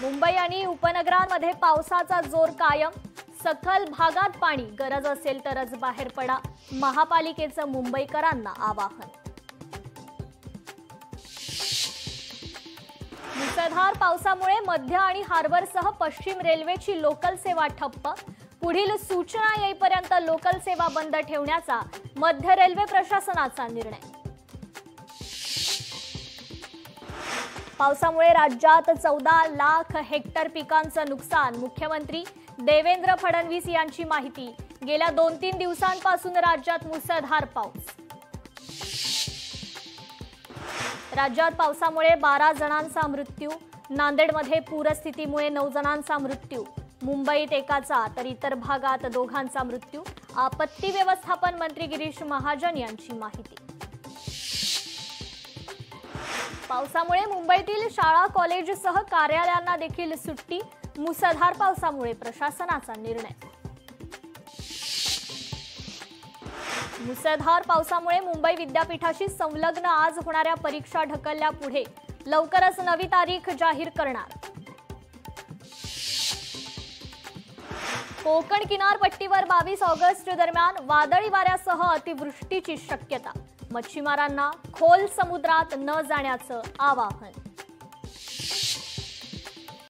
मुंबई आणि उपनगरांमध्ये पावसाचा जोर कायम, सखल भागात पाणी, गरज असेल तरच बाहेर पडा, महापालिकेचं मुंबईकरांना आवाहन। मुसळधार पावसामुळे मध्य आणि हार्बरसह पश्चिम रेल्वेची लोकल सेवा ठप्प, पुढील सूचना येईपर्यंत लोकल सेवा बंद ठेवण्याचा मध्य रेल्वे प्रशासनाचा निर्णय। पावसामुळे राज्यात 14 लाख हेक्टर पिकांचं नुकसान, मुख्यमंत्री देवेंद्र फडणवीस यांची माहिती। गेल्या 2-3 दिवसांपासून राज्यात मुसळधार पाऊस। राज्यात पावसामुळे 12 जणांचा मृत्यू, नांदेडमध्ये पूरस्थितीमुळे 9 जणांचा मृत्यू, मुंबईत एकाचा तर इतर भागात 2घांचा मृत्यू, आपत्ती व्यवस्थापन मंत्री गिरीश महाजन यांची माहिती। पावसामुळे मुंबईतील शाळा कॉलेजसह कार्यालयांना देखील सुट्टी, मुसळधार पावसामुळे प्रशासनाचा निर्णय। मुसळधार पावसामुळे मुंबई विद्यापीठाशी संलग्न आज होणाऱ्या परीक्षा ढकलल्या पुढे, लवकरच नवी तारीख जाहीर करणार। कोकण किनारपट्टीवर 22 ऑगस्ट दरम्यान वादळी वाऱ्यासह अतिवृष्टीची शक्यता, मच्छीमारांना खोल समुद्रात न जाण्याचं आवाहन।